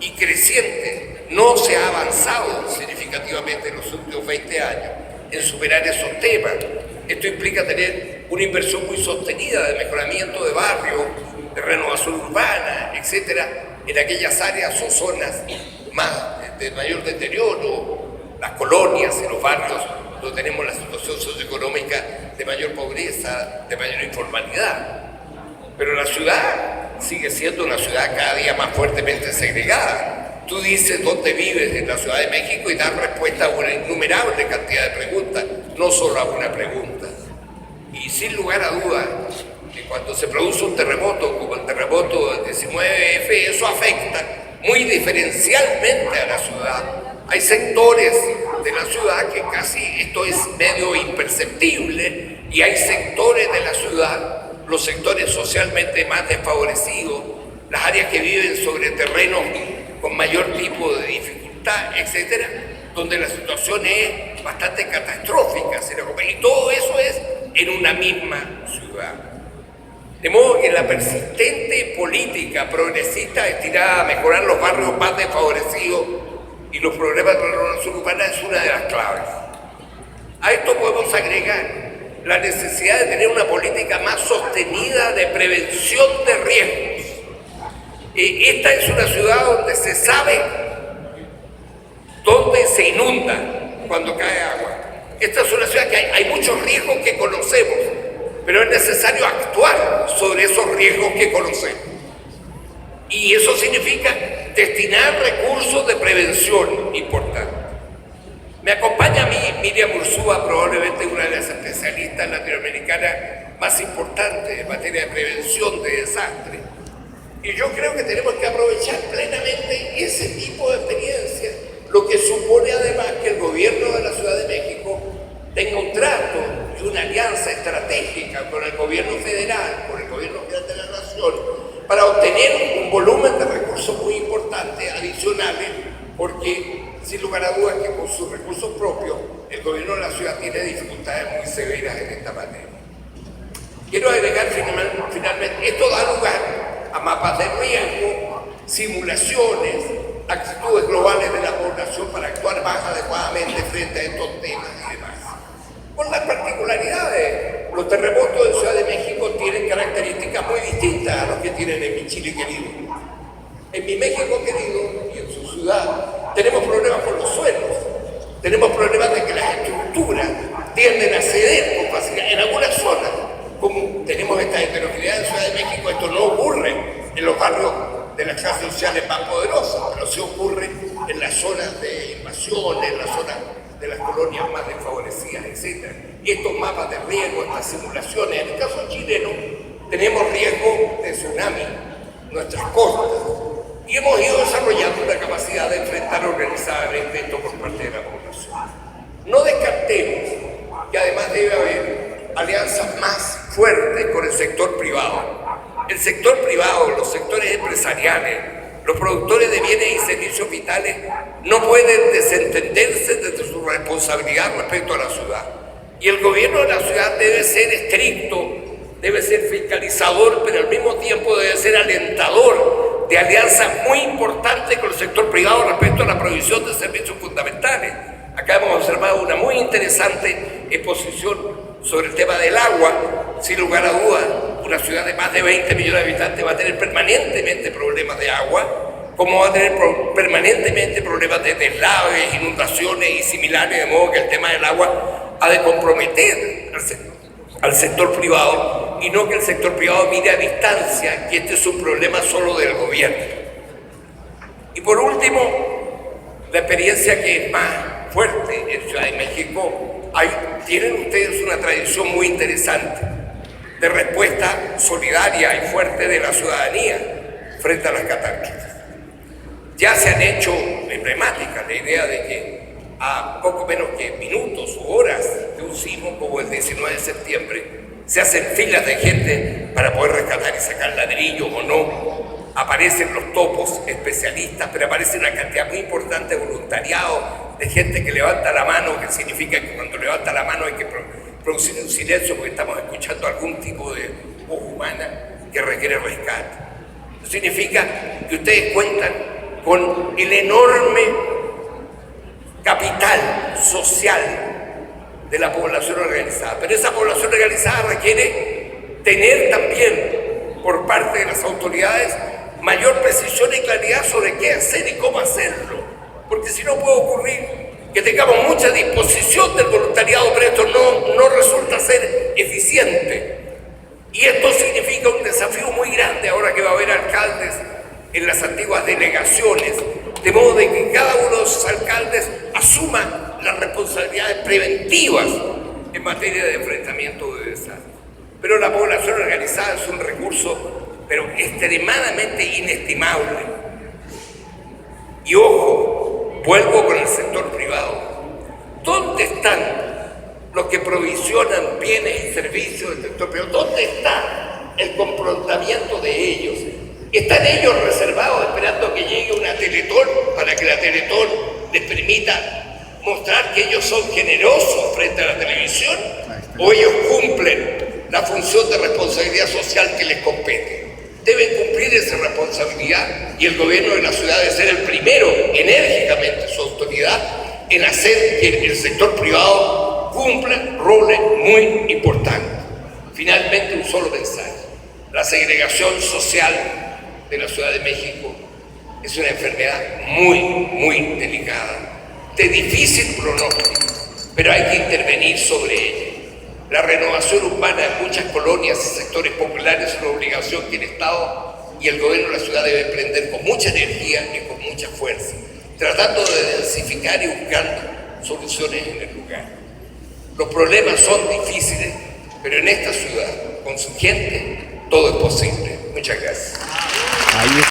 y creciente. No se ha avanzado significativamente en los últimos 20 años en superar esos temas. Esto implica tener una inversión muy sostenida de mejoramiento de barrios, de renovación urbana, etcétera, en aquellas áreas o zonas más de mayor deterioro, las colonias y los barrios donde tenemos la situación socioeconómica de mayor pobreza, de mayor informalidad. Pero la ciudad sigue siendo una ciudad cada día más fuertemente segregada. Tú dices dónde vives en la Ciudad de México y das respuesta a una innumerable cantidad de preguntas, no solo a una pregunta. Y sin lugar a dudas, que cuando se produce un terremoto como el terremoto del 19F, eso afecta muy diferencialmente a la ciudad. Hay sectores de la ciudad que casi esto es medio imperceptible y hay sectores de la ciudad, los sectores socialmente más desfavorecidos, las áreas que viven sobre terrenos con mayor tipo de dificultad, etcétera, donde la situación es bastante catastrófica, y todo eso es en una misma ciudad. De modo que la persistente política progresista destinada a mejorar los barrios más desfavorecidos y los problemas de la renovación urbana es una de las claves. A esto podemos agregar la necesidad de tener una política más sostenida de prevención de riesgos. Esta es una ciudad donde se sabe dónde se inunda cuando cae agua. Esta es una ciudad que hay muchos riesgos que conocemos, pero es necesario actuar sobre esos riesgos que conocemos. Y eso significa destinar recursos de prevención importantes. Me acompaña a mí Miriam Urzúa, probablemente una de las especialistas latinoamericanas más importantes en materia de prevención de desastres. Y yo creo que tenemos que aprovechar plenamente ese tipo de experiencia, lo que supone además que el gobierno de la Ciudad de México tenga un trato y una alianza estratégica con el gobierno federal, con el gobierno federal de la Nación, para obtener un volumen de recursos muy importantes, adicionales, porque sin lugar a dudas que con sus recursos propios el gobierno de la ciudad tiene dificultades muy severas en esta materia. Quiero agregar finalmente, esto da lugar a mapas de riesgo, simulaciones, actitudes globales de la población para actuar más adecuadamente frente a estos temas y demás. Con las particularidades, los terremotos en Ciudad de México tienen características muy distintas a los que tienen en mi Chile querido. En mi México querido y en su ciudad tenemos problemas con los suelos, tenemos problemas de que las estructuras tienden a ceder con facilidad en algunas zonas. Como tenemos esta heterogeneidad en Ciudad de México, esto no ocurre en los barrios de las clases sociales más poderosas, pero sí ocurre en las zonas de invasión, en las zonas de las colonias más desfavorecidas, etc. Y estos mapas de riesgo, estas simulaciones, en el caso chileno, tenemos riesgo de tsunami, nuestras costas, y hemos ido desarrollando una capacidad de enfrentar organizadamente esto por parte de la población. No descartemos que además debe haber alianzas más fuertes con el sector privado. El sector privado, los sectores empresariales, los productores de bienes y servicios vitales no pueden desentenderse de su responsabilidad respecto a la ciudad. Y el gobierno de la ciudad debe ser estricto, debe ser fiscalizador, pero al mismo tiempo debe ser alentador de alianzas muy importantes con el sector privado respecto a la provisión de servicios fundamentales. Acá hemos observado una muy interesante exposición sobre el tema del agua. Sin lugar a dudas, una ciudad de más de 20 millones de habitantes va a tener permanentemente problemas de agua, como va a tener permanentemente problemas de deslaves, inundaciones y similares, de modo que el tema del agua ha de comprometer al sector privado y no que el sector privado mire a distancia que este es un problema solo del gobierno. Y por último, la experiencia que es más fuerte en Ciudad de México, tienen ustedes una tradición muy interesante de respuesta solidaria y fuerte de la ciudadanía frente a las catástrofes. Ya se han hecho emblemáticas la idea de que a poco menos que minutos o horas de un sismo como el 19 de septiembre se hacen filas de gente para poder rescatar y sacar ladrillos o no. Aparecen los topos especialistas, pero aparece una cantidad muy importante de voluntariado, de gente que levanta la mano, que significa que cuando levanta la mano hay que producir un silencio porque estamos escuchando algún tipo de voz humana que requiere rescate. significa que ustedes cuentan con el enorme capital social de la población organizada. Pero esa población organizada requiere tener también por parte de las autoridades mayor precisión y claridad sobre qué hacer y cómo hacerlo. Porque si no puede ocurrir que tengamos mucha disposición del voluntariado, pero esto no resulta ser eficiente. Y esto significa un desafío muy grande ahora que va a haber alcaldes en las antiguas delegaciones, de modo de que cada uno de esos alcaldes asuma las responsabilidades preventivas en materia de enfrentamiento de desastres. Pero la población organizada es un recurso, pero extremadamente inestimable. Y ojo, vuelvo con el sector privado. ¿Dónde están los que provisionan bienes y servicios del sector privado? ¿Dónde está el confrontamiento de ellos? ¿Están ellos reservados esperando que llegue una Teletón para que la Teletón les permita mostrar que ellos son generosos frente a la televisión? ¿O ellos cumplen la función de responsabilidad social que les compete? Deben cumplir esa responsabilidad y el gobierno de la ciudad debe ser el primero, enérgicamente, su autoridad, en hacer que el sector privado cumpla roles muy importantes. Finalmente, un solo mensaje. La segregación social de la Ciudad de México es una enfermedad muy delicada, de difícil pronóstico, pero hay que intervenir sobre ella. La renovación urbana en muchas colonias y sectores populares es una obligación que el Estado y el gobierno de la ciudad deben emprender con mucha energía y con mucha fuerza, tratando de densificar y buscando soluciones en el lugar. Los problemas son difíciles, pero en esta ciudad, con su gente, todo es posible. Muchas gracias.